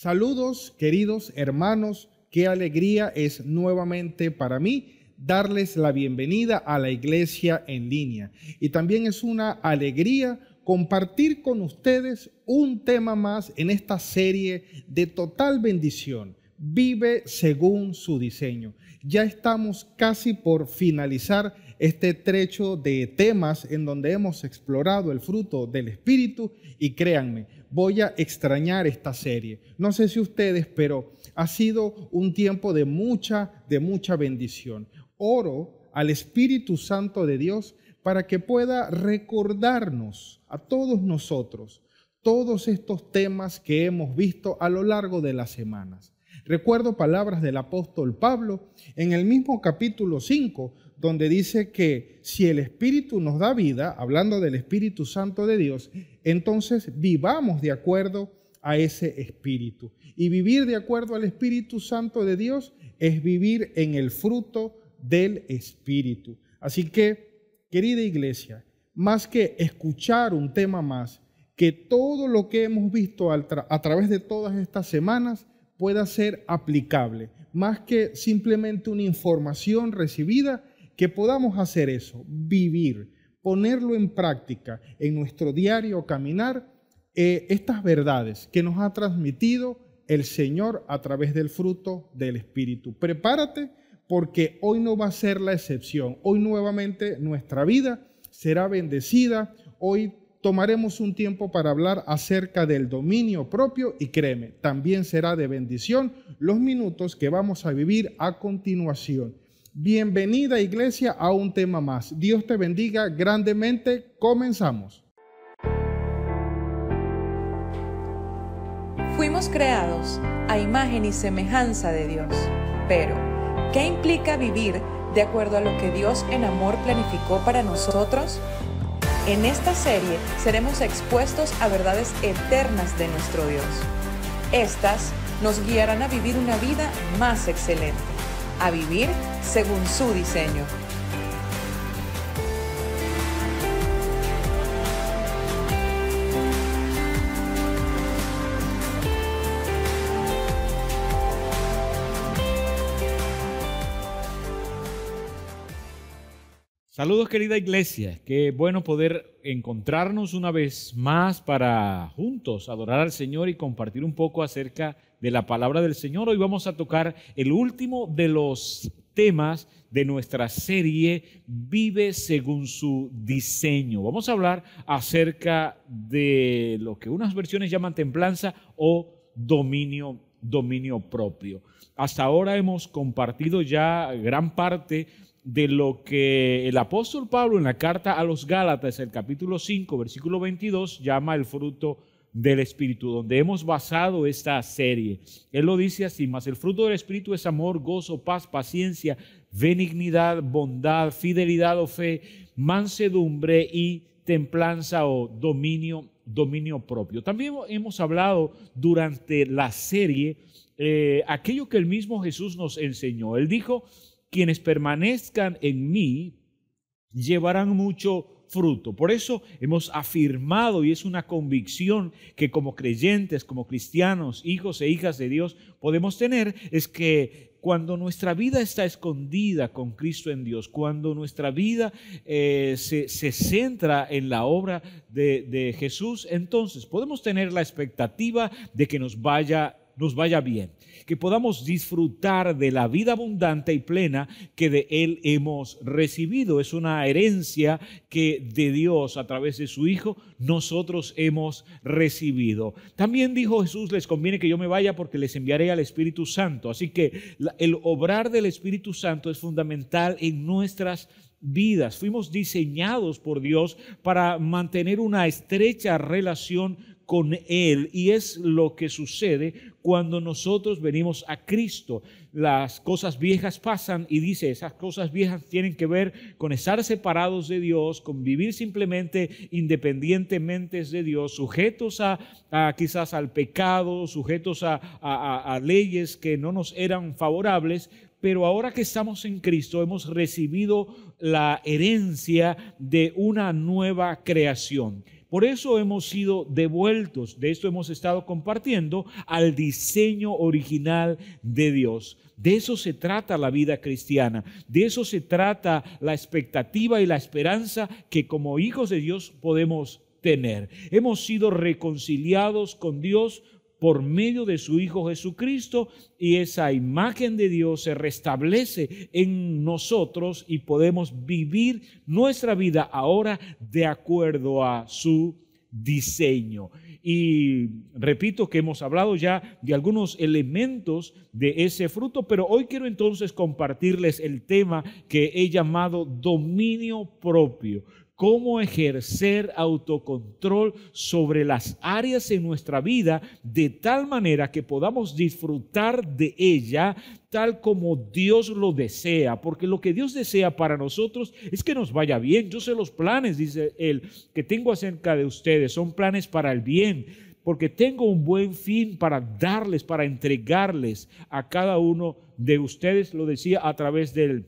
Saludos, queridos hermanos, qué alegría es nuevamente para mí darles la bienvenida a la iglesia en línea. Y también es una alegría compartir con ustedes un tema más en esta serie de total bendición. Vive según su diseño. Ya estamos casi por finalizar este trecho de temas en donde hemos explorado el fruto del Espíritu y créanme, voy a extrañar esta serie. No sé si ustedes, pero ha sido un tiempo de mucha bendición. Oro al Espíritu Santo de Dios para que pueda recordarnos a todos nosotros todos estos temas que hemos visto a lo largo de las semanas. Recuerdo palabras del apóstol Pablo en el mismo capítulo 5, donde dice que si el Espíritu nos da vida, hablando del Espíritu Santo de Dios, entonces vivamos de acuerdo a ese Espíritu. Y vivir de acuerdo al Espíritu Santo de Dios es vivir en el fruto del Espíritu. Así que, querida iglesia, más que escuchar un tema más, que todo lo que hemos visto a través de todas estas semanas pueda ser aplicable, más que simplemente una información recibida, que podamos hacer eso, vivir, ponerlo en práctica en nuestro diario caminar, estas verdades que nos ha transmitido el Señor a través del fruto del Espíritu. Prepárate porque hoy no va a ser la excepción. Hoy nuevamente nuestra vida será bendecida. Hoy tomaremos un tiempo para hablar acerca del dominio propio y créeme, también será de bendición los minutos que vamos a vivir a continuación. Bienvenida, iglesia, a un tema más. Dios te bendiga grandemente. Comenzamos. Fuimos creados a imagen y semejanza de Dios, pero ¿qué implica vivir de acuerdo a lo que Dios en amor planificó para nosotros? En esta serie seremos expuestos a verdades eternas de nuestro Dios. Estas nos guiarán a vivir una vida más excelente, a vivir según su diseño. Saludos, querida iglesia, qué bueno poder encontrarnos una vez más para juntos adorar al Señor y compartir un poco acerca de la palabra del Señor. Hoy vamos a tocar el último de los temas de nuestra serie Vive según su diseño. Vamos a hablar acerca de lo que unas versiones llaman templanza o dominio propio. Hasta ahora hemos compartido ya gran parte de lo que el apóstol Pablo en la carta a los Gálatas, el capítulo 5, versículo 22, llama el fruto del Espíritu, donde hemos basado esta serie. Él lo dice así: mas el fruto del Espíritu es amor, gozo, paz, paciencia, benignidad, bondad, fidelidad o fe, mansedumbre y templanza o dominio propio. También hemos hablado durante la serie aquello que el mismo Jesús nos enseñó. Él dijo: quienes permanezcan en mí llevarán mucho fruto. Por eso hemos afirmado, y es una convicción que como creyentes, como cristianos, hijos e hijas de Dios podemos tener, es que cuando nuestra vida está escondida con Cristo en Dios, cuando nuestra vida se centra en la obra de Jesús, entonces podemos tener la expectativa de que nos vaya bien, que podamos disfrutar de la vida abundante y plena que de Él hemos recibido. Es una herencia que de Dios a través de su Hijo nosotros hemos recibido. También dijo Jesús: les conviene que yo me vaya porque les enviaré al Espíritu Santo. Así que el obrar del Espíritu Santo es fundamental en nuestras vidas. Fuimos diseñados por Dios para mantener una estrecha relación con Él, y es lo que sucede cuando nosotros venimos a Cristo. Las cosas viejas pasan, y dice, esas cosas viejas tienen que ver con estar separados de Dios, con vivir simplemente independientemente de Dios, sujetos a quizás al pecado, sujetos a leyes que no nos eran favorables. Pero ahora que estamos en Cristo hemos recibido la herencia de una nueva creación. Por eso hemos sido devueltos, de esto hemos estado compartiendo, al diseño original de Dios. De eso se trata la vida cristiana, de eso se trata la expectativa y la esperanza que como hijos de Dios podemos tener. Hemos sido reconciliados con Dios por medio de su Hijo Jesucristo, y esa imagen de Dios se restablece en nosotros y podemos vivir nuestra vida ahora de acuerdo a su diseño. Y repito que hemos hablado ya de algunos elementos de ese fruto, pero hoy quiero entonces compartirles el tema que he llamado dominio propio. Cómo ejercer autocontrol sobre las áreas en nuestra vida de tal manera que podamos disfrutar de ella tal como Dios lo desea, porque lo que Dios desea para nosotros es que nos vaya bien. Yo sé los planes, dice Él, que tengo acerca de ustedes, son planes para el bien, porque tengo un buen fin para darles, para entregarles a cada uno de ustedes, lo decía a través del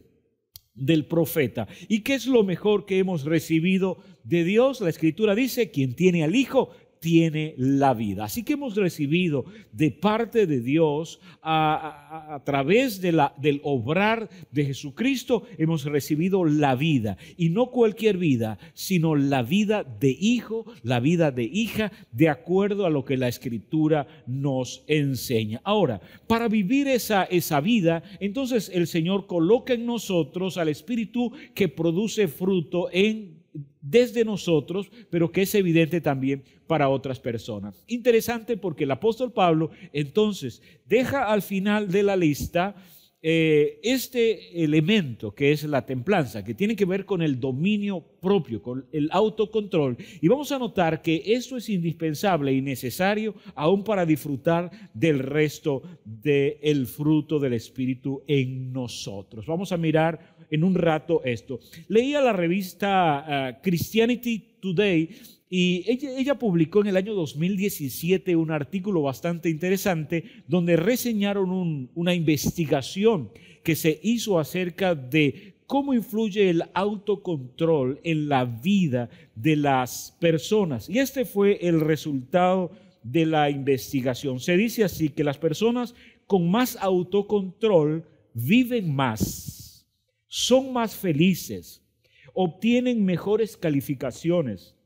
profeta. ¿Y qué es lo mejor que hemos recibido de Dios? La Escritura dice, quien tiene al Hijo tiene la vida. Así que hemos recibido de parte de Dios a través de del obrar de Jesucristo, hemos recibido la vida, y no cualquier vida, sino la vida de hijo, la vida de hija, de acuerdo a lo que la Escritura nos enseña. Ahora, para vivir esa vida, entonces el Señor coloca en nosotros al Espíritu que produce fruto desde nosotros, pero que es evidente también para otras personas. Interesante, porque el apóstol Pablo entonces deja al final de la lista este elemento que es la templanza, que tiene que ver con el dominio propio, con el autocontrol. Y vamos a notar que esto es indispensable y necesario aún para disfrutar del resto del fruto del Espíritu en nosotros. Vamos a mirar en un rato esto. Leía la revista Christianity Today, y ella publicó en el año 2017 un artículo bastante interesante donde reseñaron una investigación que se hizo acerca de cómo influye el autocontrol en la vida de las personas. Y este fue el resultado de la investigación. Se dice así que las personas con más autocontrol viven más, son más felices, obtienen mejores calificaciones,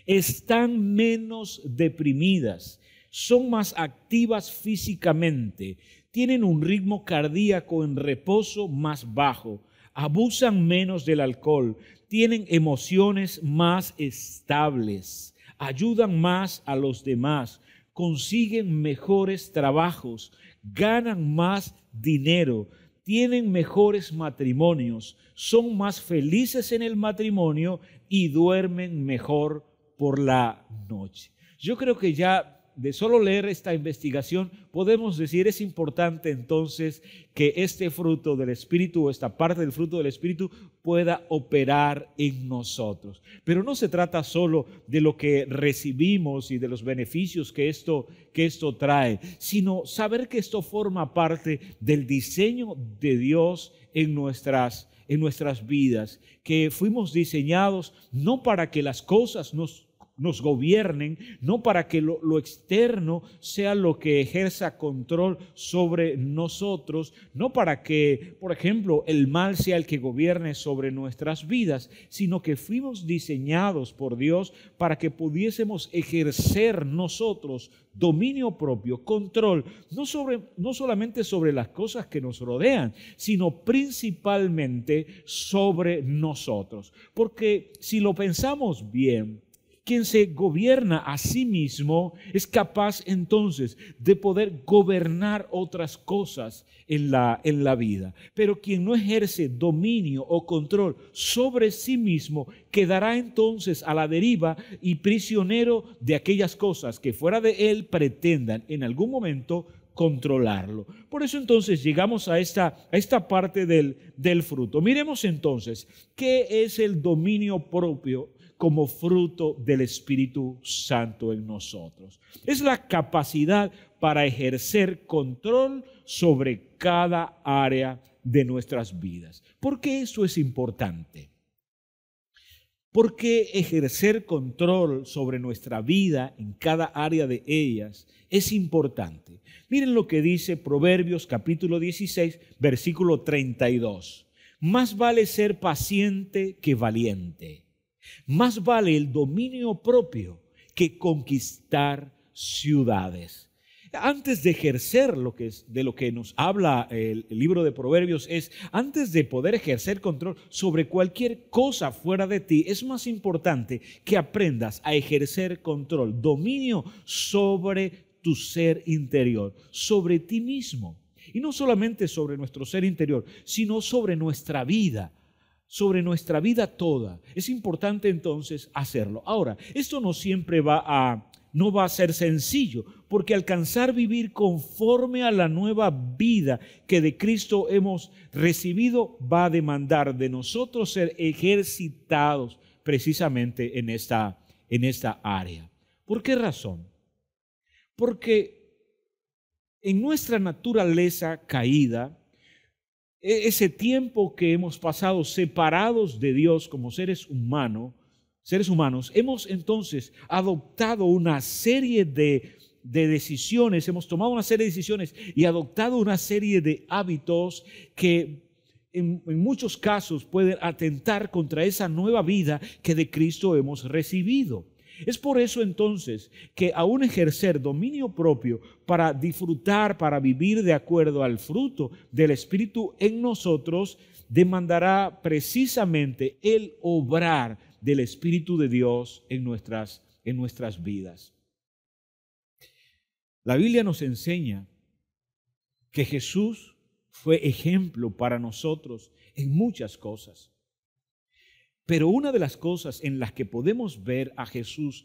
están menos deprimidas, son más activas físicamente, tienen un ritmo cardíaco en reposo más bajo, abusan menos del alcohol, tienen emociones más estables, ayudan más a los demás, consiguen mejores trabajos, ganan más dinero, tienen mejores matrimonios, son más felices en el matrimonio y duermen mejor por la noche. Yo creo que ya de solo leer esta investigación podemos decir, es importante entonces que este fruto del Espíritu, o esta parte del fruto del Espíritu, pueda operar en nosotros. Pero no se trata solo de lo que recibimos y de los beneficios que esto trae, sino saber que esto forma parte del diseño de Dios en nuestras vidas, que fuimos diseñados no para que las cosas nos gobiernen, no para que lo externo sea lo que ejerza control sobre nosotros, no para que, por ejemplo, el mal sea el que gobierne sobre nuestras vidas, sino que fuimos diseñados por Dios para que pudiésemos ejercer nosotros dominio propio, control, no solamente sobre las cosas que nos rodean, sino principalmente sobre nosotros. Porque si lo pensamos bien, quien se gobierna a sí mismo es capaz entonces de poder gobernar otras cosas en la vida. Pero quien no ejerce dominio o control sobre sí mismo quedará entonces a la deriva y prisionero de aquellas cosas que fuera de él pretendan en algún momento controlarlo. Por eso entonces llegamos a esta parte del fruto. Miremos entonces qué es el dominio propio como fruto del Espíritu Santo en nosotros. Es la capacidad para ejercer control sobre cada área de nuestras vidas. ¿Por qué esto es importante? Porque ejercer control sobre nuestra vida en cada área de ellas es importante. Miren lo que dice Proverbios capítulo 16, versículo 32. Más vale ser paciente que valiente. Más vale el dominio propio que conquistar ciudades. Antes de ejercer de lo que nos habla el libro de Proverbios antes de poder ejercer control sobre cualquier cosa fuera de ti, es más importante que aprendas a ejercer control, dominio sobre tu ser interior, sobre ti mismo. Y no solamente sobre nuestro ser interior, sino sobre nuestra vida toda. Es importante entonces hacerlo. Ahora, esto no siempre no va a ser sencillo, porque alcanzar vivir conforme a la nueva vida que de Cristo hemos recibido va a demandar de nosotros ser ejercitados precisamente en esta área. ¿Por qué razón? Porque en nuestra naturaleza caída, ese tiempo que hemos pasado separados de Dios como seres humanos, hemos entonces adoptado una serie de decisiones, hemos tomado una serie de decisiones y adoptado una serie de hábitos que en muchos casos pueden atentar contra esa nueva vida que de Cristo hemos recibido. Es por eso entonces que aún ejercer dominio propio para disfrutar, para vivir de acuerdo al fruto del Espíritu en nosotros, demandará precisamente el obrar del Espíritu de Dios en nuestras vidas. La Biblia nos enseña que Jesús fue ejemplo para nosotros en muchas cosas. Pero una de las cosas en las que podemos ver a Jesús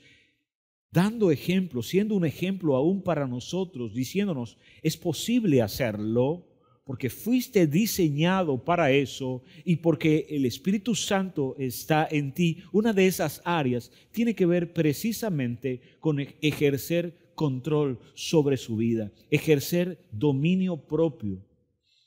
dando ejemplo, siendo un ejemplo aún para nosotros, diciéndonos, es posible hacerlo, porque fuiste diseñado para eso y porque el Espíritu Santo está en ti. Una de esas áreas tiene que ver precisamente con ejercer control sobre su vida, ejercer dominio propio.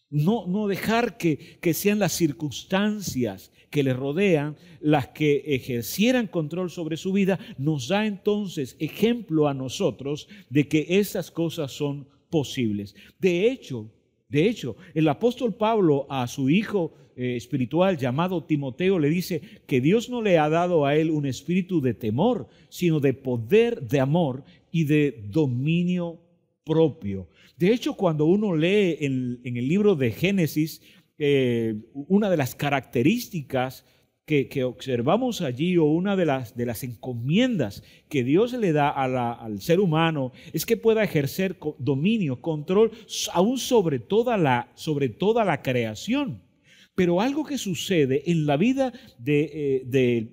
No dejar que sean las circunstancias que le rodean las que ejercieran control sobre su vida, nos da entonces ejemplo a nosotros de que esas cosas son posibles. De hecho, el apóstol Pablo a su hijo espiritual llamado Timoteo le dice que Dios no le ha dado a él un espíritu de temor, sino de poder, de amor y de dominio propio. De hecho, cuando uno lee en el libro de Génesis, una de las características que observamos allí, o una de las encomiendas que Dios le da al ser humano, es que pueda ejercer dominio, control, aún sobre toda la creación. Pero algo que sucede en la vida de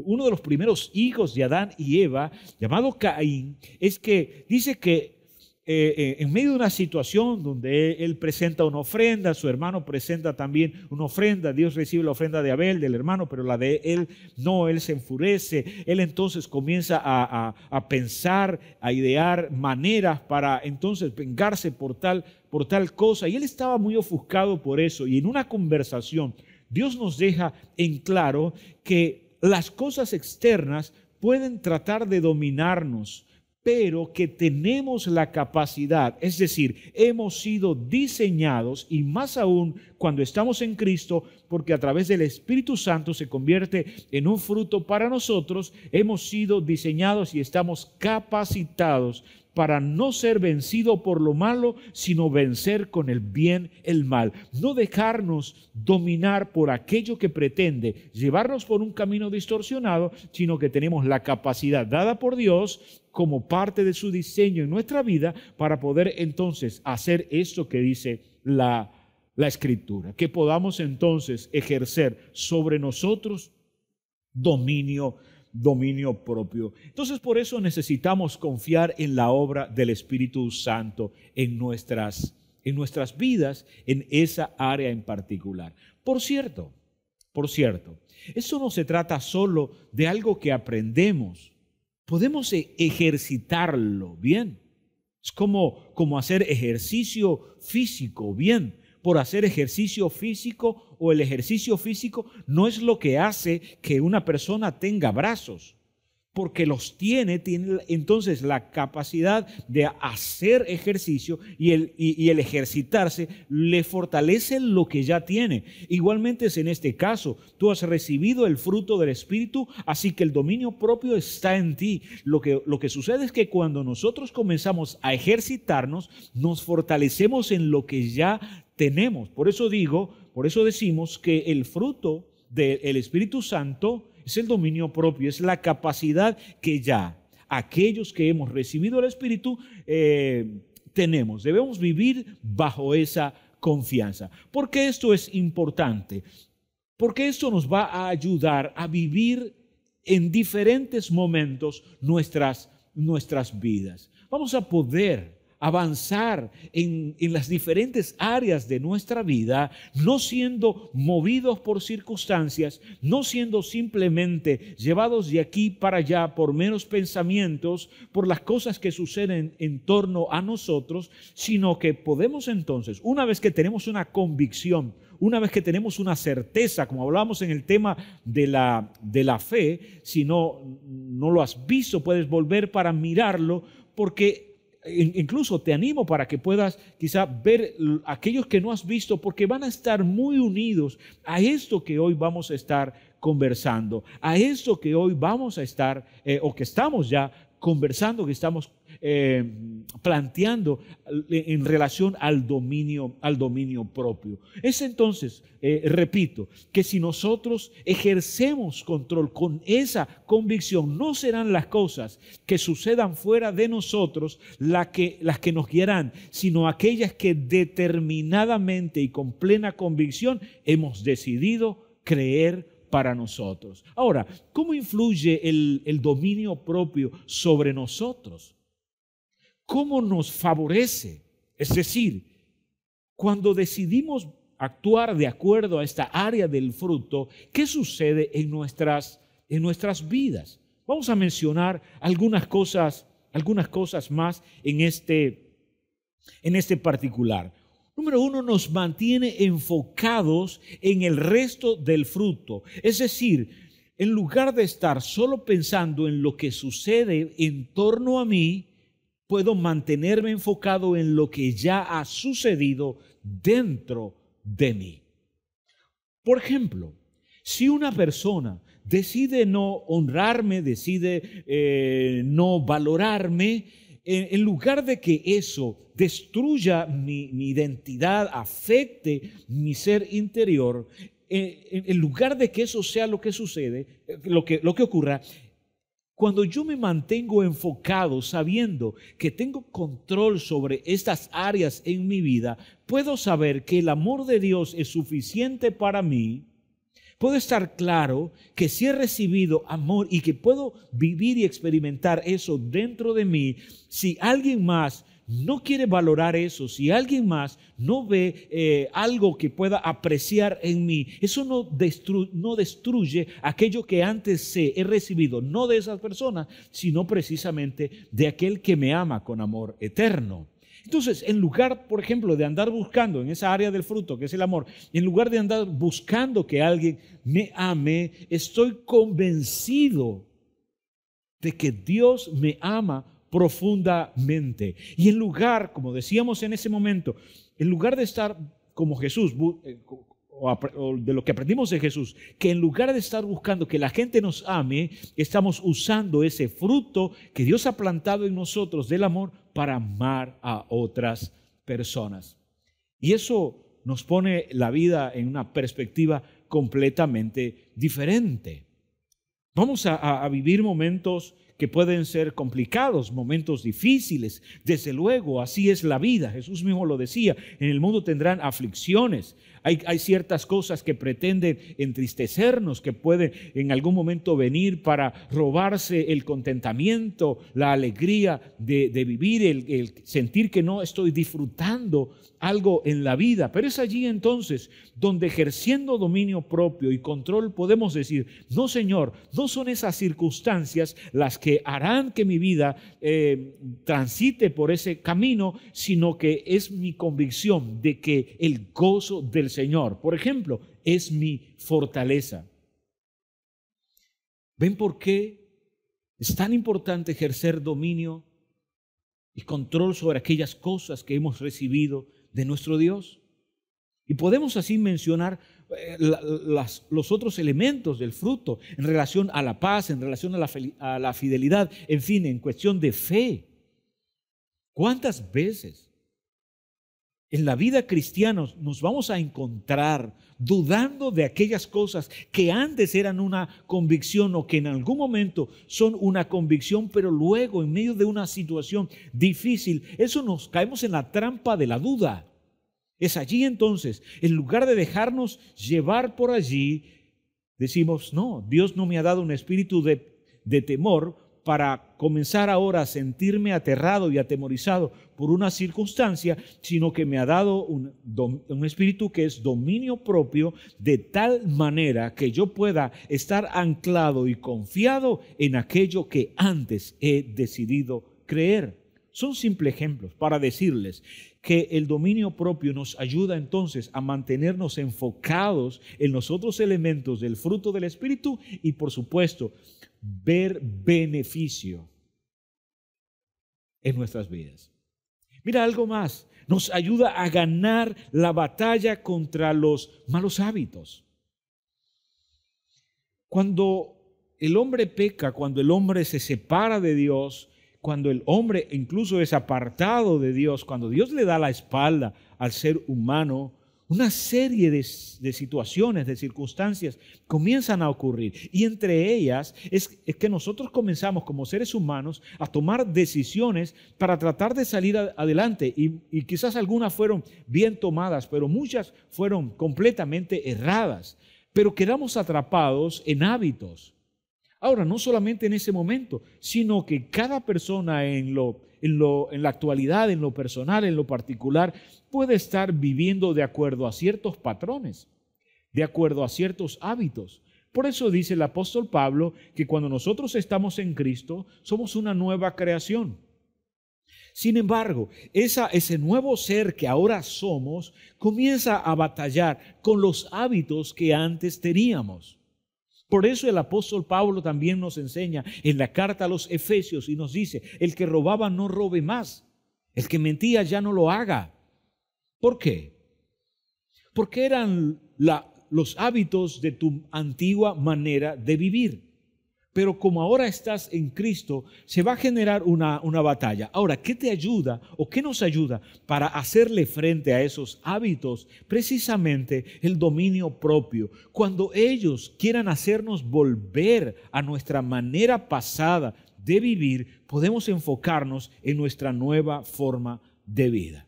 uno de los primeros hijos de Adán y Eva, llamado Caín, es que dice que en medio de una situación donde él presenta una ofrenda, su hermano presenta también una ofrenda, Dios recibe la ofrenda de Abel, del hermano, pero la de él no, él se enfurece, él entonces comienza a pensar, a idear maneras para entonces vengarse por tal cosa, y él estaba muy ofuscado por eso, y en una conversación Dios nos deja en claro que las cosas externas pueden tratar de dominarnos, pero que tenemos la capacidad, es decir, hemos sido diseñados, y más aún cuando estamos en Cristo, porque a través del Espíritu Santo se convierte en un fruto para nosotros, hemos sido diseñados y estamos capacitados para no ser vencido por lo malo, sino vencer con el bien el mal. No dejarnos dominar por aquello que pretende llevarnos por un camino distorsionado, sino que tenemos la capacidad dada por Dios como parte de su diseño en nuestra vida para poder entonces hacer esto que dice la Escritura. Que podamos entonces ejercer sobre nosotros dominio propio. Entonces, por eso necesitamos confiar en la obra del Espíritu Santo en nuestras vidas, en esa área en particular. Por cierto, eso no se trata solo de algo que aprendemos. Podemos ejercitarlo, bien. Es como hacer ejercicio físico, bien. por hacer ejercicio físico, o el ejercicio físico no es lo que hace que una persona tenga brazos. Porque los tiene entonces la capacidad de hacer ejercicio y el ejercitarse le fortalece lo que ya tiene. Igualmente es en este caso, tú has recibido el fruto del Espíritu, así que el dominio propio está en ti. Lo que sucede es que cuando nosotros comenzamos a ejercitarnos, nos fortalecemos en lo que ya tenemos. Por eso decimos que el fruto del Espíritu Santo es el dominio propio, es la capacidad que ya aquellos que hemos recibido el Espíritu tenemos. Debemos vivir bajo esa confianza. ¿Por qué esto es importante? Porque esto nos va a ayudar a vivir en diferentes momentos nuestras vidas. Vamos a poder avanzar en las diferentes áreas de nuestra vida, no siendo movidos por circunstancias, no siendo simplemente llevados de aquí para allá por meros pensamientos, por las cosas que suceden en torno a nosotros, sino que podemos entonces, una vez que tenemos una convicción, una vez que tenemos una certeza, como hablábamos en el tema de la fe, si no lo has visto, puedes volver para mirarlo, porque incluso te animo para que puedas quizá ver aquellos que no has visto, porque van a estar muy unidos a esto que hoy vamos a estar conversando, a esto que hoy vamos a estar, o que estamos ya conversando, que estamos planteando en relación al dominio propio. Es entonces, repito, que si nosotros ejercemos control con esa convicción, no serán las cosas que sucedan fuera de nosotros las que nos guiarán, sino aquellas que determinadamente y con plena convicción hemos decidido creer para nosotros. Ahora, ¿cómo influye el dominio propio sobre nosotros? ¿Cómo nos favorece? Es decir, cuando decidimos actuar de acuerdo a esta área del fruto, ¿qué sucede en nuestras vidas? Vamos a mencionar algunas cosas más en este particular. Número uno, nos mantiene enfocados en el resto del fruto. Es decir, en lugar de estar solo pensando en lo que sucede en torno a mí, puedo mantenerme enfocado en lo que ya ha sucedido dentro de mí. Por ejemplo, si una persona decide no honrarme, decide no valorarme, en lugar de que eso destruya mi identidad, afecte mi ser interior, en lugar de que eso sea lo que sucede, lo que ocurra, cuando yo me mantengo enfocado sabiendo que tengo control sobre estas áreas en mi vida, puedo saber que el amor de Dios es suficiente para mí. Puedo estar claro que si he recibido amor y que puedo vivir y experimentar eso dentro de mí, si alguien más no quiere valorar eso, si alguien más no ve algo que pueda apreciar en mí, eso no destruye aquello que antes he recibido, no de esas personas, sino precisamente de aquel que me ama con amor eterno. Entonces, en lugar, por ejemplo, de andar buscando en esa área del fruto, que es el amor, en lugar de andar buscando que alguien me ame, estoy convencido de que Dios me ama profundamente. Y en lugar, como decíamos en ese momento, en lugar de estar como Jesús, o de lo que aprendimos de Jesús, que en lugar de estar buscando que la gente nos ame, estamos usando ese fruto que Dios ha plantado en nosotros del amor para amar a otras personas. Y eso nos pone la vida en una perspectiva completamente diferente. Vamos a vivir momentos que pueden ser complicados, momentos difíciles. Desde luego, así es la vida. Jesús mismo lo decía, en el mundo tendrán aflicciones. Hay ciertas cosas que pretenden entristecernos, que pueden en algún momento venir para robarse el contentamiento, la alegría de vivir, el sentir que no estoy disfrutando algo en la vida. Pero es allí entonces donde, ejerciendo dominio propio y control, podemos decir: no, Señor, no son esas circunstancias las que que harán que mi vida transite por ese camino, sino que es mi convicción de que el gozo del Señor, por ejemplo, es mi fortaleza. ¿Ven por qué es tan importante ejercer dominio y control sobre aquellas cosas que hemos recibido de nuestro Dios? Y podemos así mencionar los otros elementos del fruto en relación a la paz, en relación a la fidelidad, en fin, en cuestión de fe. ¿Cuántas veces en la vida cristiana nos vamos a encontrar dudando de aquellas cosas que antes eran una convicción o que en algún momento son una convicción, pero luego en medio de una situación difícil, eso nos caemos en la trampa de la duda? Es allí entonces, en lugar de dejarnos llevar por allí, decimos, no, Dios no me ha dado un espíritu de temor para comenzar ahora a sentirme aterrado y atemorizado por una circunstancia, sino que me ha dado un espíritu que es dominio propio, de tal manera que yo pueda estar anclado y confiado en aquello que antes he decidido creer. Son simples ejemplos para decirles que el dominio propio nos ayuda entonces a mantenernos enfocados en los otros elementos del fruto del Espíritu y, por supuesto, ver beneficio en nuestras vidas. Mira, algo más, nos ayuda a ganar la batalla contra los malos hábitos. Cuando el hombre peca, cuando el hombre se separa de Dios, cuando el hombre incluso es apartado de Dios, cuando Dios le da la espalda al ser humano, una serie de situaciones, de circunstancias comienzan a ocurrir. Y entre ellas es que nosotros comenzamos como seres humanos a tomar decisiones para tratar de salir adelante. Y quizás algunas fueron bien tomadas, pero muchas fueron completamente erradas. Pero quedamos atrapados en hábitos. Ahora, no solamente en ese momento, sino que cada persona en la actualidad, en lo personal, en lo particular, puede estar viviendo de acuerdo a ciertos patrones, de acuerdo a ciertos hábitos. Por eso dice el apóstol Pablo que cuando nosotros estamos en Cristo, somos una nueva creación. Sin embargo, ese nuevo ser que ahora somos comienza a batallar con los hábitos que antes teníamos. Por eso el apóstol Pablo también nos enseña en la carta a los Efesios y nos dice, el que robaba no robe más, el que mentía ya no lo haga. ¿Por qué? Porque eran los hábitos de tu antigua manera de vivir. Pero como ahora estás en Cristo, se va a generar una batalla. Ahora, ¿qué te ayuda o qué nos ayuda para hacerle frente a esos hábitos? Precisamente el dominio propio. Cuando ellos quieran hacernos volver a nuestra manera pasada de vivir, podemos enfocarnos en nuestra nueva forma de vida.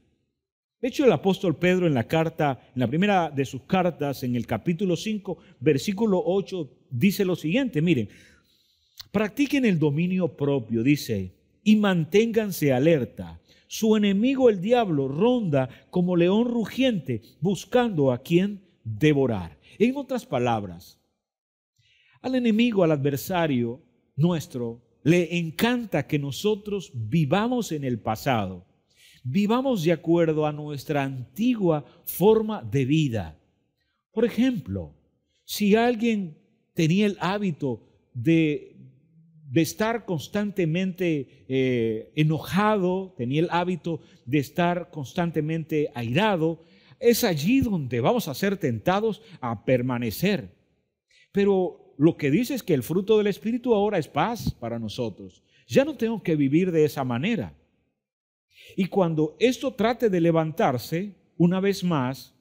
De hecho, el apóstol Pedro en la primera de sus cartas, en el capítulo 5, versículo 8, dice lo siguiente, miren, practiquen el dominio propio, dice, y manténganse alerta. Su enemigo, el diablo, ronda como león rugiente, buscando a quien devorar. En otras palabras, al enemigo, al adversario nuestro, le encanta que nosotros vivamos en el pasado, vivamos de acuerdo a nuestra antigua forma de vida. Por ejemplo, si alguien tenía el hábito de estar constantemente enojado, tenía el hábito de estar constantemente airado, es allí donde vamos a ser tentados a permanecer. Pero lo que dice es que el fruto del Espíritu ahora es paz para nosotros. Ya no tengo que vivir de esa manera. Y cuando esto trate de levantarse, una vez más,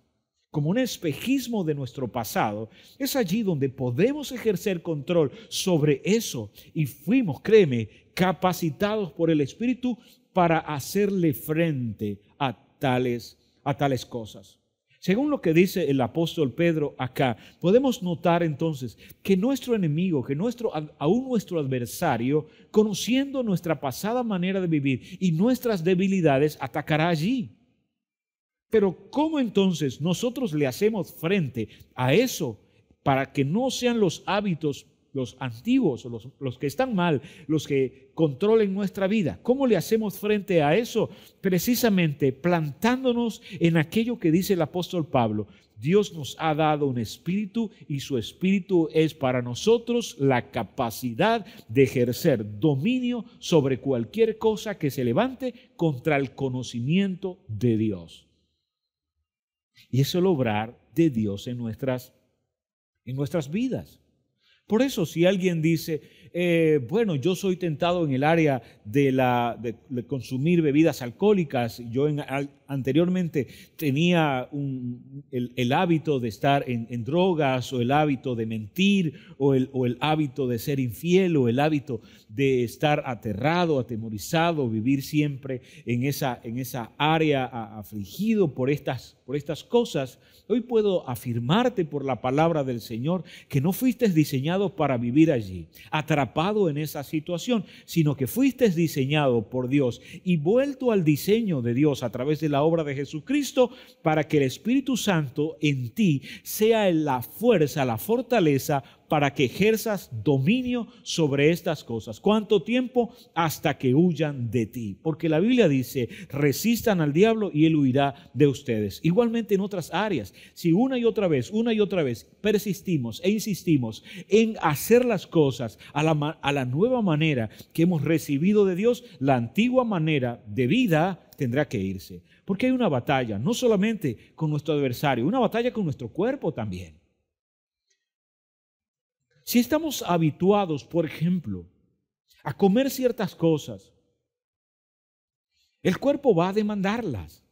como un espejismo de nuestro pasado, es allí donde podemos ejercer control sobre eso y fuimos, créeme, capacitados por el Espíritu para hacerle frente a tales cosas. Según lo que dice el apóstol Pedro acá, podemos notar entonces que nuestro enemigo, aún nuestro adversario, conociendo nuestra pasada manera de vivir y nuestras debilidades, atacará allí. Pero ¿cómo entonces nosotros le hacemos frente a eso para que no sean los hábitos los antiguos, los que están mal, los que controlen nuestra vida. ¿Cómo le hacemos frente a eso? Precisamente plantándonos en aquello que dice el apóstol Pablo. Dios nos ha dado un espíritu y su espíritu es para nosotros la capacidad de ejercer dominio sobre cualquier cosa que se levante contra el conocimiento de Dios. Y eso es el obrar de Dios en nuestras vidas. Por eso, si alguien dice, bueno, yo soy tentado en el área de consumir bebidas alcohólicas, yo anteriormente tenía el hábito de estar en drogas, o el hábito de mentir, o el hábito de ser infiel, o el hábito de estar aterrado, atemorizado, vivir siempre en esa área afligido por estas cosas. Hoy puedo afirmarte por la palabra del Señor que no fuiste diseñado para vivir allí, atrapado en esa situación, sino que fuiste diseñado por Dios y vuelto al diseño de Dios a través de la obra de Jesucristo, para que el Espíritu Santo en ti sea la fuerza, la fortaleza para que ejerzas dominio sobre estas cosas. ¿Cuánto tiempo? Hasta que huyan de ti. Porque la Biblia dice, resistan al diablo y él huirá de ustedes. Igualmente en otras áreas, si una y otra vez persistimos e insistimos en hacer las cosas a la nueva manera que hemos recibido de Dios, la antigua manera de vida tendrá que irse. Porque hay una batalla, no solamente con nuestro adversario, una batalla con nuestro cuerpo también. Si estamos habituados, por ejemplo, a comer ciertas cosas, el cuerpo va a demandarlas.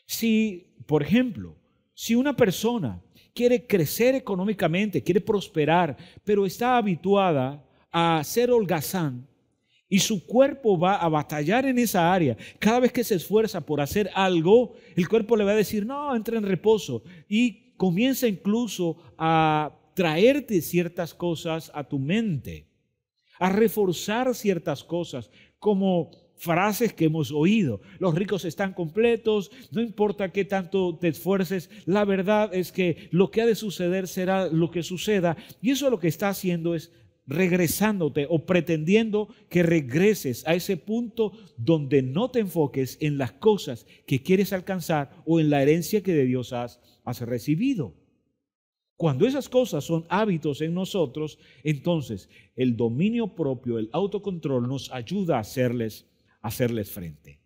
Si, por ejemplo, si una persona quiere crecer económicamente, quiere prosperar, pero está habituada a ser holgazán, y su cuerpo va a batallar en esa área, cada vez que se esfuerza por hacer algo, el cuerpo le va a decir, no, entra en reposo, y comienza incluso a traerte ciertas cosas a tu mente, a reforzar ciertas cosas, como frases que hemos oído. Los ricos están completos, no importa qué tanto te esfuerces, la verdad es que lo que ha de suceder será lo que suceda, y eso lo que está haciendo es regresándote o pretendiendo que regreses a ese punto donde no te enfoques en las cosas que quieres alcanzar o en la herencia que de Dios has recibido. Cuando esas cosas son hábitos en nosotros, entonces el dominio propio, el autocontrol nos ayuda a hacerles frente.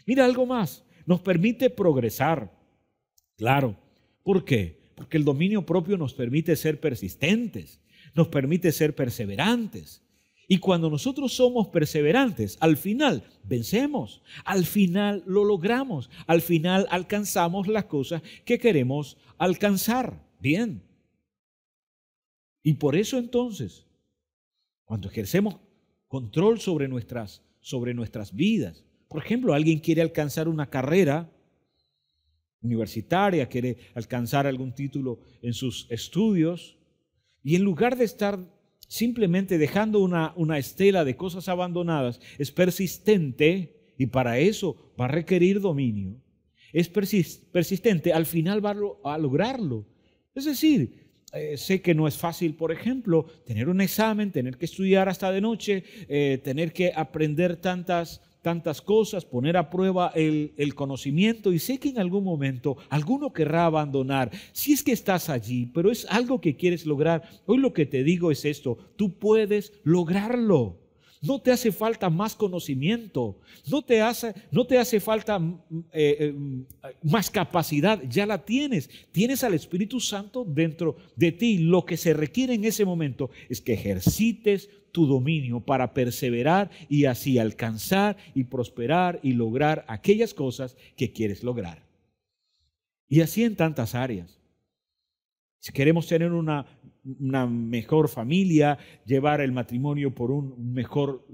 Mira algo más, nos permite progresar. Claro, ¿por qué? Porque el dominio propio nos permite ser persistentes, nos permite ser perseverantes. Y cuando nosotros somos perseverantes, al final vencemos, al final lo logramos, al final alcanzamos las cosas que queremos alcanzar. Bien. Y por eso entonces, cuando ejercemos control sobre nuestras vidas, por ejemplo, alguien quiere alcanzar una carrera universitaria, quiere alcanzar algún título en sus estudios, y en lugar de estar simplemente dejando una estela de cosas abandonadas, es persistente, y para eso va a requerir dominio, es persistente, al final va a lograrlo. Es decir, sé que no es fácil, por ejemplo, tener un examen, tener que estudiar hasta de noche, tener que aprender tantas cosas, poner a prueba el conocimiento, y sé que en algún momento alguno querrá abandonar. Si es que estás allí, pero es algo que quieres lograr, hoy lo que te digo es esto: tú puedes lograrlo. No te hace falta más conocimiento, no te hace falta más capacidad, ya la tienes. Tienes al Espíritu Santo dentro de ti. Lo que se requiere en ese momento es que ejercites tu dominio para perseverar y así alcanzar y prosperar y lograr aquellas cosas que quieres lograr. Y así en tantas áreas. Si queremos tener una mejor familia, llevar el matrimonio por un mejor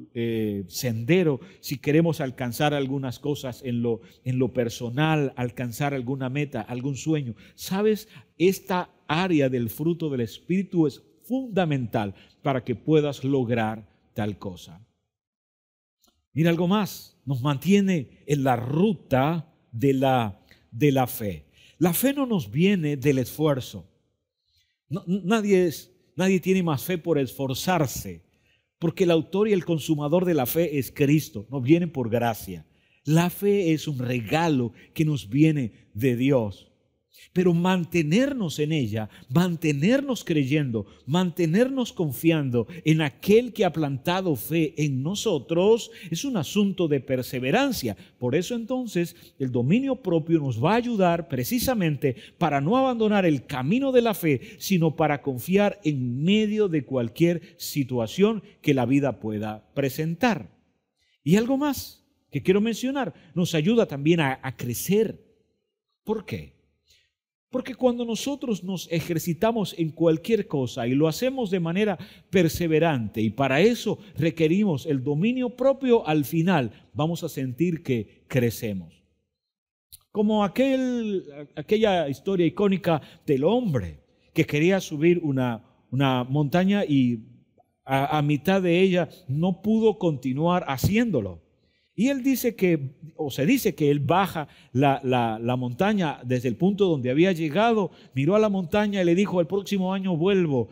sendero, si queremos alcanzar algunas cosas en lo personal, alcanzar alguna meta, algún sueño. ¿Sabes? Esta área del fruto del Espíritu es fundamental para que puedas lograr tal cosa. Mira algo más, nos mantiene en la ruta de la fe. La fe no nos viene del esfuerzo. No, nadie es Nadie tiene más fe por esforzarse, porque el autor y el consumador de la fe es Cristo, nos viene por gracia. La fe es un regalo que nos viene de Dios. Pero mantenernos en ella, mantenernos creyendo, mantenernos confiando en aquel que ha plantado fe en nosotros es un asunto de perseverancia. Por eso entonces el dominio propio nos va a ayudar precisamente para no abandonar el camino de la fe, sino para confiar en medio de cualquier situación que la vida pueda presentar. Y algo más que quiero mencionar, nos ayuda también a crecer. ¿Por qué? Porque cuando nosotros nos ejercitamos en cualquier cosa y lo hacemos de manera perseverante y para eso requerimos el dominio propio, al final vamos a sentir que crecemos. Como aquella historia icónica del hombre que quería subir una montaña y a mitad de ella no pudo continuar haciéndolo. Y él dice que, o se dice que él baja la montaña desde el punto donde había llegado, miró a la montaña y le dijo: el próximo año vuelvo,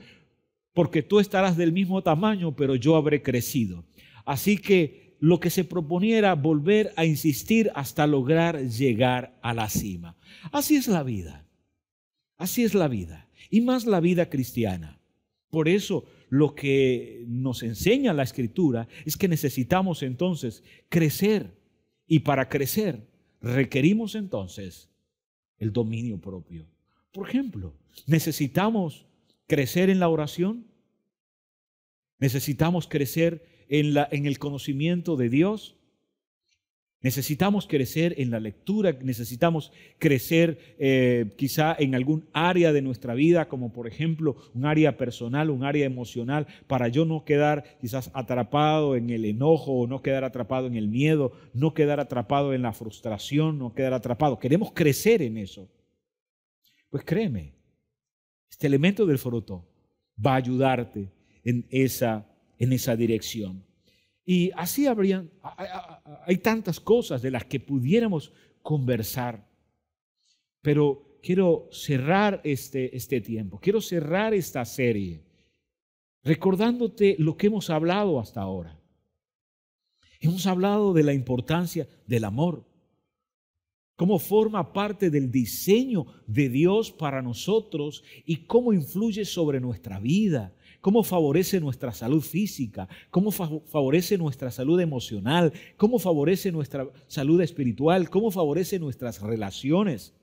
porque tú estarás del mismo tamaño, pero yo habré crecido. Así que lo que se proponía era volver a insistir hasta lograr llegar a la cima. Así es la vida. Así es la vida. Y más la vida cristiana. Por eso lo que nos enseña la Escritura es que necesitamos entonces crecer. Y para crecer requerimos entonces el dominio propio. Por ejemplo, necesitamos crecer en la oración. Necesitamos crecer en el conocimiento de Dios. Necesitamos crecer en la lectura, necesitamos crecer quizá en algún área de nuestra vida, como por ejemplo un área personal, un área emocional, para yo no quedar quizás atrapado en el enojo, o no quedar atrapado en el miedo, no quedar atrapado en la frustración, no quedar atrapado. Queremos crecer en eso. Pues créeme, este elemento del fruto va a ayudarte en esa dirección. Y así hay tantas cosas de las que pudiéramos conversar. Pero quiero cerrar este tiempo, quiero cerrar esta serie recordándote lo que hemos hablado hasta ahora. Hemos hablado de la importancia del amor, cómo forma parte del diseño de Dios para nosotros y cómo influye sobre nuestra vida. Cómo favorece nuestra salud física, cómo favorece nuestra salud emocional, cómo favorece nuestra salud espiritual, cómo favorece nuestras relaciones.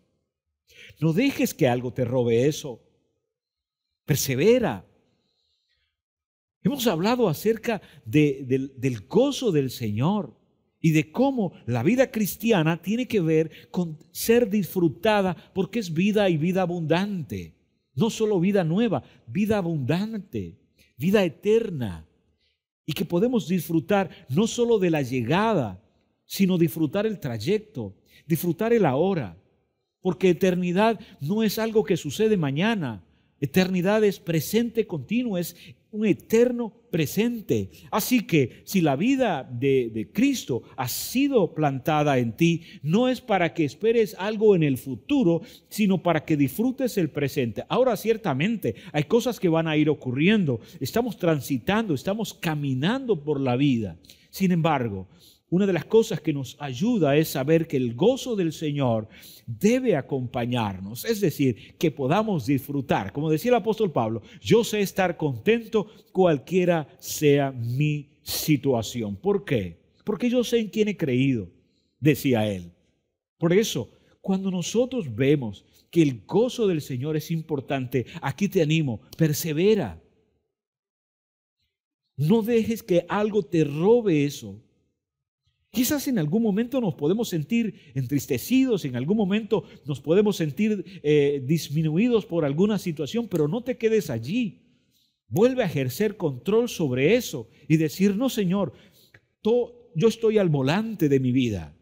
No dejes que algo te robe eso. Persevera. Hemos hablado acerca del gozo del Señor y de cómo la vida cristiana tiene que ver con ser disfrutada porque es vida y vida abundante. No solo vida nueva, vida abundante, vida eterna. Y que podemos disfrutar no solo de la llegada, sino disfrutar el trayecto, disfrutar el ahora. Porque eternidad no es algo que sucede mañana. Eternidad es presente continuo, es un eterno presente. Así que si la vida de Cristo ha sido plantada en ti, no es para que esperes algo en el futuro, sino para que disfrutes el presente. Ahora ciertamente hay cosas que van a ir ocurriendo. Estamos transitando, estamos caminando por la vida. Sin embargo, una de las cosas que nos ayuda es saber que el gozo del Señor debe acompañarnos, es decir, que podamos disfrutar. Como decía el apóstol Pablo, yo sé estar contento cualquiera sea mi situación. ¿Por qué? Porque yo sé en quién he creído, decía él. Por eso, cuando nosotros vemos que el gozo del Señor es importante, aquí te animo, persevera. No dejes que algo te robe eso. Quizás en algún momento nos podemos sentir entristecidos, en algún momento nos podemos sentir disminuidos por alguna situación, pero no te quedes allí. Vuelve a ejercer control sobre eso y decir, no, Señor, yo estoy al volante de mi vida.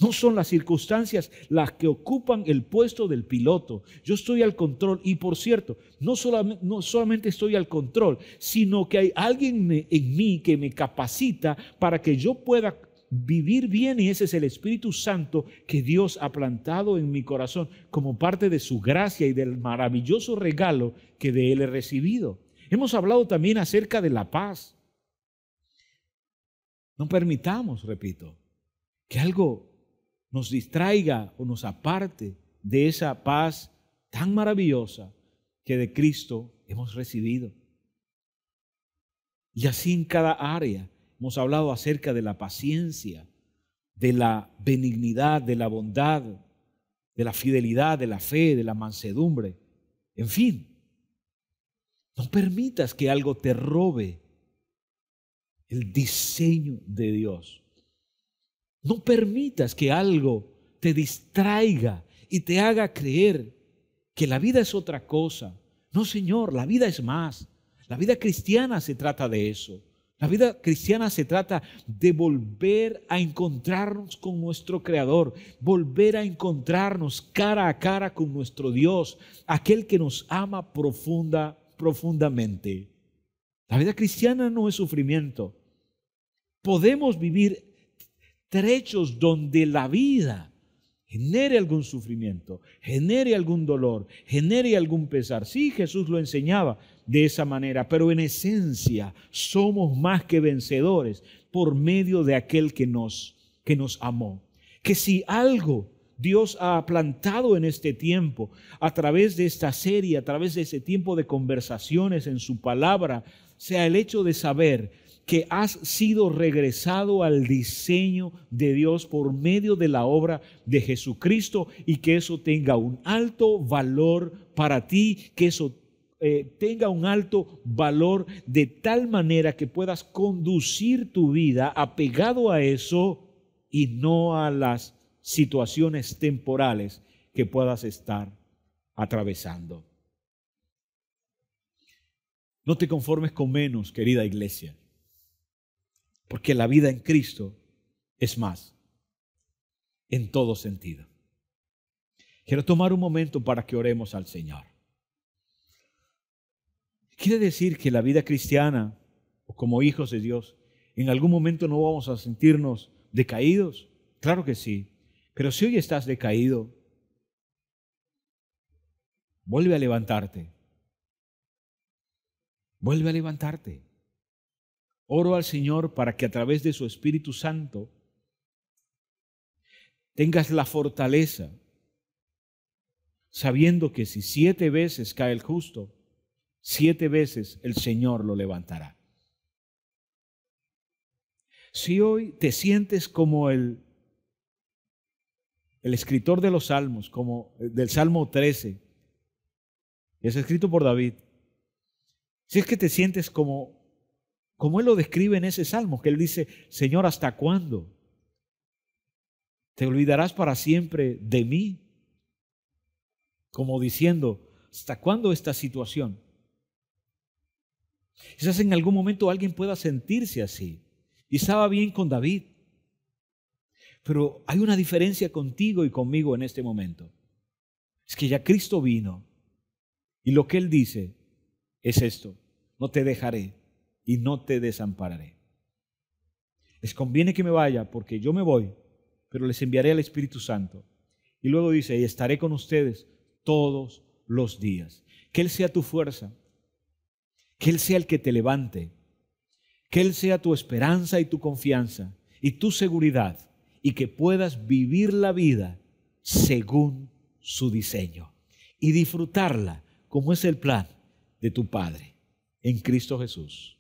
No son las circunstancias las que ocupan el puesto del piloto. Yo estoy al control y, por cierto, no solamente estoy al control, sino que hay alguien en mí que me capacita para que yo pueda vivir bien, y ese es el Espíritu Santo que Dios ha plantado en mi corazón como parte de su gracia y del maravilloso regalo que de Él he recibido. Hemos hablado también acerca de la paz. No permitamos, repito, que algo nos distraiga o nos aparte de esa paz tan maravillosa que de Cristo hemos recibido. Y así en cada área hemos hablado acerca de la paciencia, de la benignidad, de la bondad, de la fidelidad, de la fe, de la mansedumbre. En fin, no permitas que algo te robe el diseño de Dios. No permitas que algo te distraiga y te haga creer que la vida es otra cosa. No, Señor, la vida es más. La vida cristiana se trata de eso. La vida cristiana se trata de volver a encontrarnos con nuestro Creador, volver a encontrarnos cara a cara con nuestro Dios, aquel que nos ama profundamente. La vida cristiana no es sufrimiento. Podemos vivir trechos donde la vida genere algún sufrimiento, genere algún dolor, genere algún pesar. Sí, Jesús lo enseñaba de esa manera, pero en esencia somos más que vencedores por medio de aquel que nos amó. Que si algo Dios ha plantado en este tiempo, a través de esta serie, a través de ese tiempo de conversaciones en su palabra, sea el hecho de saber que has sido regresado al diseño de Dios por medio de la obra de Jesucristo, y que eso tenga un alto valor para ti, que eso tenga un alto valor de tal manera que puedas conducir tu vida apegado a eso y no a las situaciones temporales que puedas estar atravesando. No te conformes con menos, querida iglesia, porque la vida en Cristo es más, en todo sentido. Quiero tomar un momento para que oremos al Señor. ¿Quiere decir que la vida cristiana, o como hijos de Dios, en algún momento no vamos a sentirnos decaídos? Claro que sí, pero si hoy estás decaído, vuelve a levantarte. Vuelve a levantarte. Oro al Señor para que a través de su Espíritu Santo tengas la fortaleza, sabiendo que si 7 veces cae el justo, 7 veces el Señor lo levantará. Si hoy te sientes como el escritor de los Salmos, como del Salmo 13, es escrito por David, si es que te sientes como él lo describe en ese salmo, que él dice: Señor, ¿hasta cuándo? ¿Te olvidarás para siempre de mí? Como diciendo, ¿hasta cuándo esta situación? Quizás en algún momento alguien pueda sentirse así. Y estaba bien con David. Pero hay una diferencia contigo y conmigo en este momento. Es que ya Cristo vino. Y lo que Él dice es esto: no te dejaré y no te desampararé. Les conviene que me vaya, porque yo me voy, pero les enviaré al Espíritu Santo. Y luego dice: y estaré con ustedes todos los días. Que Él sea tu fuerza, que Él sea el que te levante, que Él sea tu esperanza y tu confianza y tu seguridad, y que puedas vivir la vida según su diseño y disfrutarla como es el plan de tu Padre en Cristo Jesús.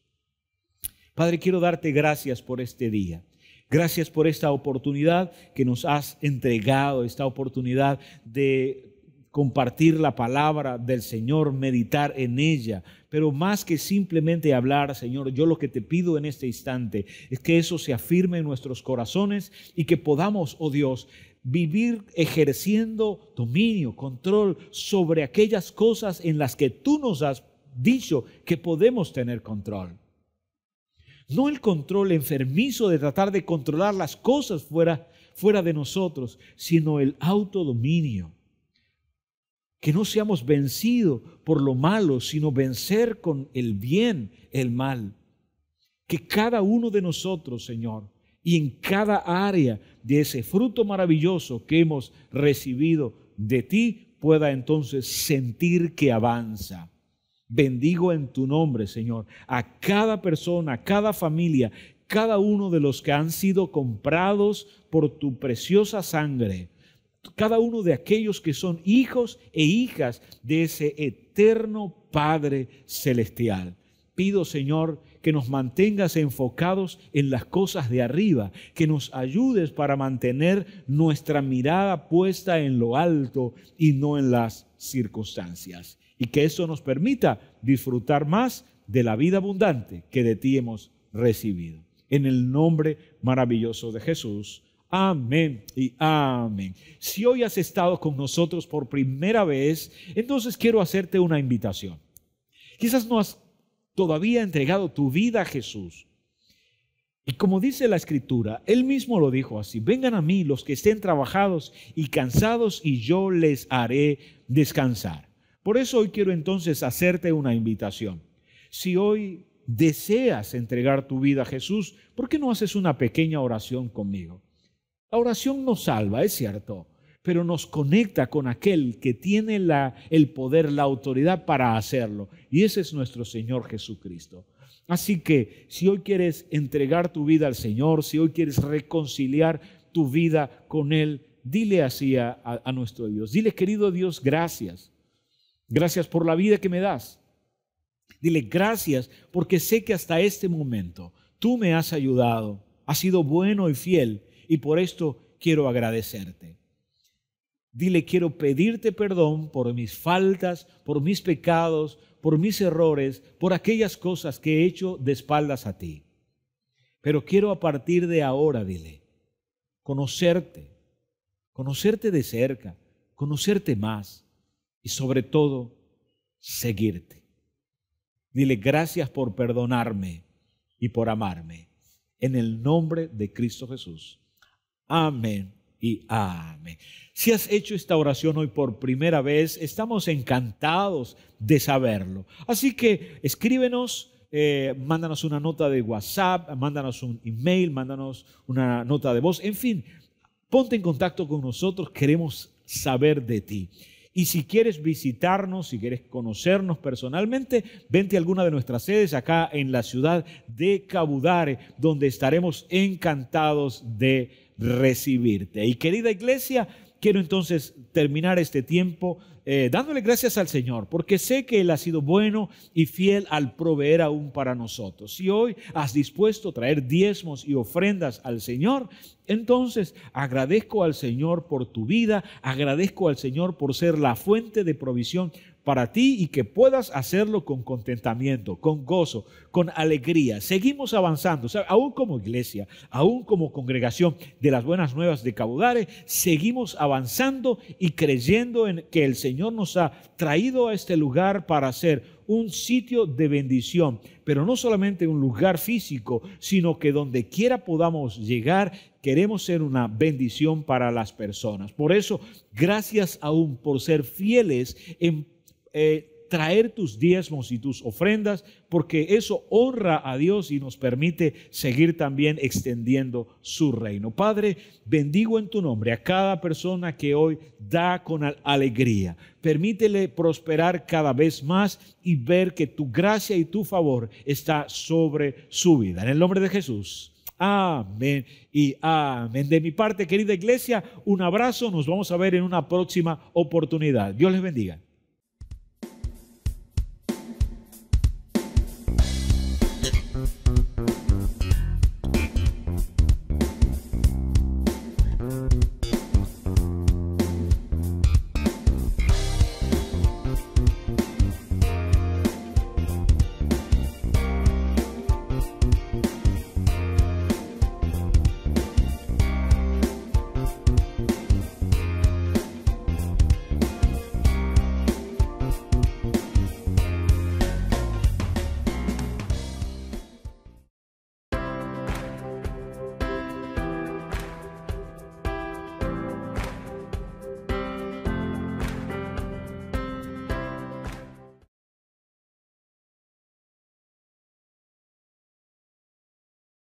Padre, quiero darte gracias por este día. Gracias por esta oportunidad que nos has entregado, esta oportunidad de compartir la palabra del Señor, meditar en ella. Pero más que simplemente hablar, Señor, yo lo que te pido en este instante es que eso se afirme en nuestros corazones y que podamos, oh Dios, vivir ejerciendo dominio, control sobre aquellas cosas en las que tú nos has dicho que podemos tener control. No el control enfermizo de tratar de controlar las cosas fuera de nosotros, sino el autodominio. Que no seamos vencidos por lo malo, sino vencer con el bien el mal. Que cada uno de nosotros, Señor, y en cada área de ese fruto maravilloso que hemos recibido de ti, pueda entonces sentir que avanza. Bendigo en tu nombre, Señor, a cada persona, a cada familia, cada uno de los que han sido comprados por tu preciosa sangre, cada uno de aquellos que son hijos e hijas de ese eterno Padre celestial. Pido, Señor, que nos mantengas enfocados en las cosas de arriba, que nos ayudes para mantener nuestra mirada puesta en lo alto y no en las circunstancias. Y que eso nos permita disfrutar más de la vida abundante que de ti hemos recibido. En el nombre maravilloso de Jesús. Amén y amén. Si hoy has estado con nosotros por primera vez, entonces quiero hacerte una invitación. Quizás no has todavía entregado tu vida a Jesús. Y como dice la Escritura, Él mismo lo dijo así: vengan a mí los que estén trabajados y cansados y yo les haré descansar. Por eso hoy quiero entonces hacerte una invitación. Si hoy deseas entregar tu vida a Jesús, ¿por qué no haces una pequeña oración conmigo? La oración nos salva, es cierto, pero nos conecta con aquel que tiene el poder, la autoridad para hacerlo. Y ese es nuestro Señor Jesucristo. Así que si hoy quieres entregar tu vida al Señor, si hoy quieres reconciliar tu vida con Él, dile así a nuestro Dios. Dile: querido Dios, gracias. Gracias por la vida que me das. Dile: gracias porque sé que hasta este momento tú me has ayudado, has sido bueno y fiel, y por esto quiero agradecerte. Dile: quiero pedirte perdón por mis faltas, por mis pecados, por mis errores, por aquellas cosas que he hecho de espaldas a ti. Pero quiero a partir de ahora, dile, conocerte de cerca, conocerte más y sobre todo seguirte. Dile: gracias por perdonarme y por amarme. En el nombre de Cristo Jesús. Amén y amén. Si has hecho esta oración hoy por primera vez, estamos encantados de saberlo. Así que escríbenos, mándanos una nota de WhatsApp, mándanos un email, mándanos una nota de voz. En fin, ponte en contacto con nosotros, queremos saber de ti. Y si quieres visitarnos, si quieres conocernos personalmente, vente a alguna de nuestras sedes acá en la ciudad de Cabudare, donde estaremos encantados de recibirte. Y querida iglesia, quiero entonces terminar este tiempo dándole gracias al Señor, porque sé que Él ha sido bueno y fiel al proveer aún para nosotros. Si hoy has dispuesto a traer diezmos y ofrendas al Señor, entonces agradezco al Señor por tu vida, agradezco al Señor por ser la fuente de provisión para ti y que puedas hacerlo con contentamiento, con gozo, con alegría. Seguimos avanzando, ¿sabes? Aún como iglesia, aún como congregación de las Buenas Nuevas de Cabudare, seguimos avanzando y creyendo en que el Señor nos ha traído a este lugar para ser un sitio de bendición, pero no solamente un lugar físico, sino que donde quiera podamos llegar, queremos ser una bendición para las personas. Por eso, gracias aún por ser fieles en traer tus diezmos y tus ofrendas, porque eso honra a Dios y nos permite seguir también extendiendo su reino. Padre, bendigo en tu nombre a cada persona que hoy da con alegría. Permítele prosperar cada vez más y ver que tu gracia y tu favor está sobre su vida. En el nombre de Jesús. Amén y amén. De mi parte, querida iglesia, un abrazo. Nos vamos a ver en una próxima oportunidad. Dios les bendiga.